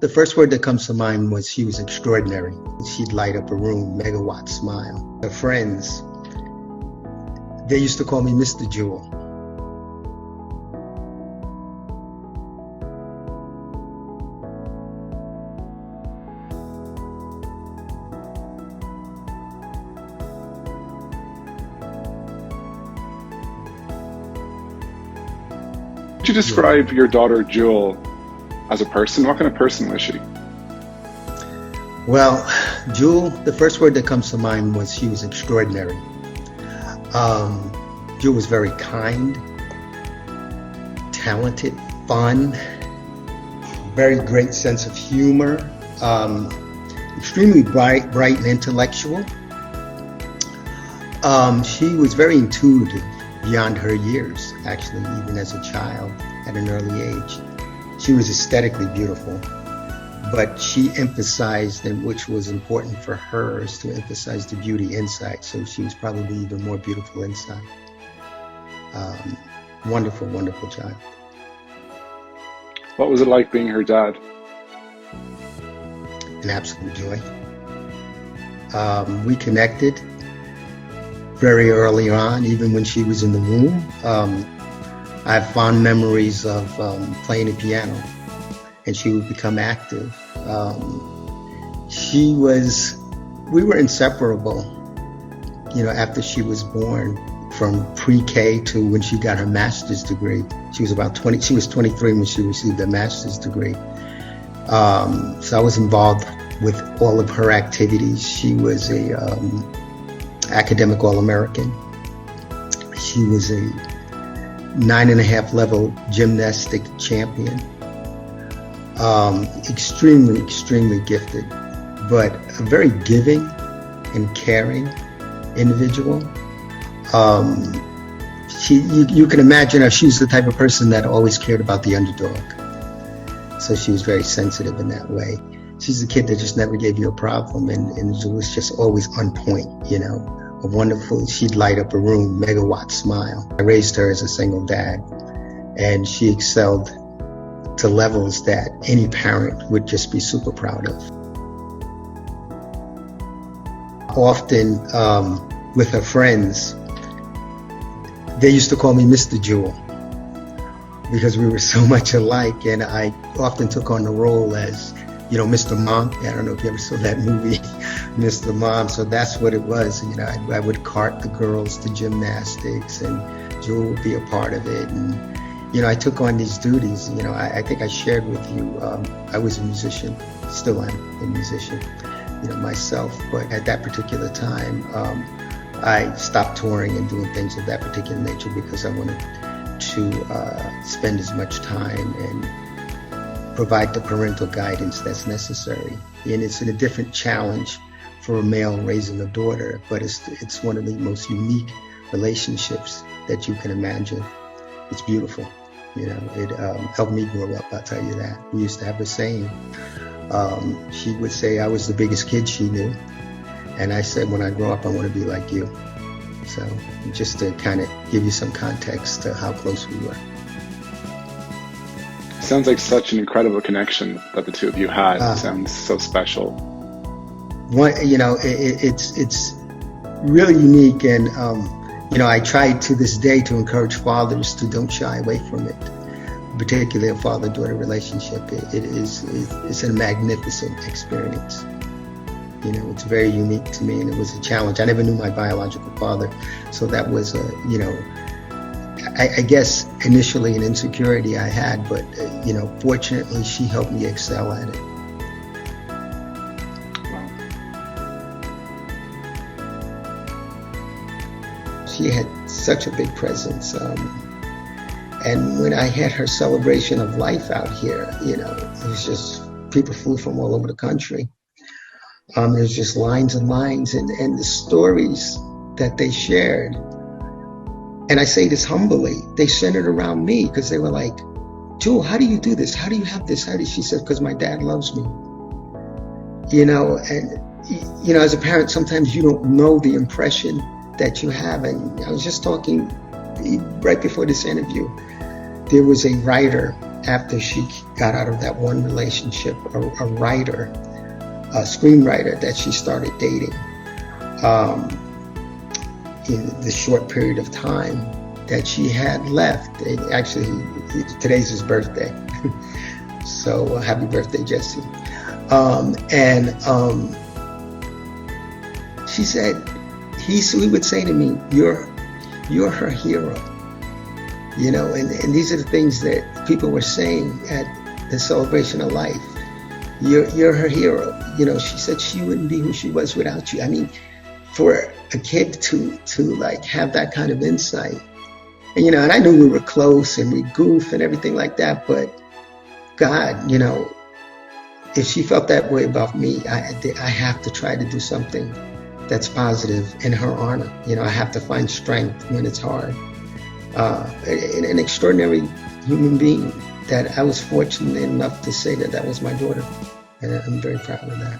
The first word that comes to mind was she was extraordinary. She'd light up a room, megawatt smile. Her friends, they used to call me Mr. Jewel. Could you describe your daughter Jewel as a person? What kind of person was she? Well, Jewel, the first word that comes to mind was she was extraordinary. Jewel was very kind, talented, fun, very great sense of humor, extremely bright and intellectual. She was very intuitive beyond her years, actually, even as a child at an early age. She was aesthetically beautiful, but she emphasized, and which was important for her, is to emphasize the beauty inside. So she was probably even more beautiful inside. Wonderful, wonderful child. What was it like being her dad? An absolute joy. We connected very early on, even when she was in the womb. I have fond memories of playing the piano, and she would become active. We were inseparable, after she was born, from pre-K to when she got her master's degree. She was 23 when she received her master's degree. So I was involved with all of her activities. She was a academic All-American. She was a 9.5 level gymnastic champion. Extremely, extremely gifted, but a very giving and caring individual. You can imagine her, she was the type of person that always cared about the underdog. So she was very sensitive in that way. She's a kid that just never gave you a problem, and it was just always on point, a wonderful, she'd light up a room, megawatt smile. I raised her as a single dad, and she excelled to levels that any parent would just be super proud of. Often with her friends, they used to call me Mr. Jewel because we were so much alike, and I often took on the role as, Mr. Mom. I don't know if you ever saw that movie, Mr. Mom. So that's what it was. I would cart the girls to gymnastics, and Jewel would be a part of it. And I took on these duties. I think I shared with you, I was a musician, still am a musician, myself. But at that particular time, I stopped touring and doing things of that particular nature because I wanted to spend as much time and provide the parental guidance that's necessary. And it's a different challenge for a male raising a daughter, but it's one of the most unique relationships that you can imagine. It's beautiful. It helped me grow up, I'll tell you that. We used to have a saying. She would say I was the biggest kid she knew. And I said, when I grow up, I want to be like you. So just to kind of give you some context to how close we were. Sounds like such an incredible connection that the two of you had. It sounds so special. It's really unique, and I try to this day to encourage fathers to don't shy away from it, particularly a father-daughter relationship. It's a magnificent experience. It's very unique to me, and it was a challenge. I never knew my biological father, so that was I guess initially an insecurity I had, but fortunately she helped me excel at it. She had such a big presence, and when I had her celebration of life out here, it was just people flew from all over the country. There's just lines and lines, and the stories that they shared. And I say this humbly, they centered around me because they were like, Jewel, how do you do this? How do you have this? She said, because my dad loves me. And as a parent, sometimes you don't know the impression that you have. And I was just talking right before this interview. There was a writer after she got out of that one relationship, a writer, a screenwriter that she started dating, in the short period of time that she had left. Actually, today's his birthday. So happy birthday, Jesse. She said, he would say to me, you're her hero. You know, and these are the things that people were saying at the celebration of life. You're her hero. You know, she said she wouldn't be who she was without you. I mean, for a kid to like have that kind of insight. And, you know, and I knew we were close and we goof and everything like that, but God, you know, if she felt that way about me, I have to try to do something that's positive in her honor. You know, I have to find strength when it's hard. An extraordinary human being that I was fortunate enough to say that was my daughter. And I'm very proud of that.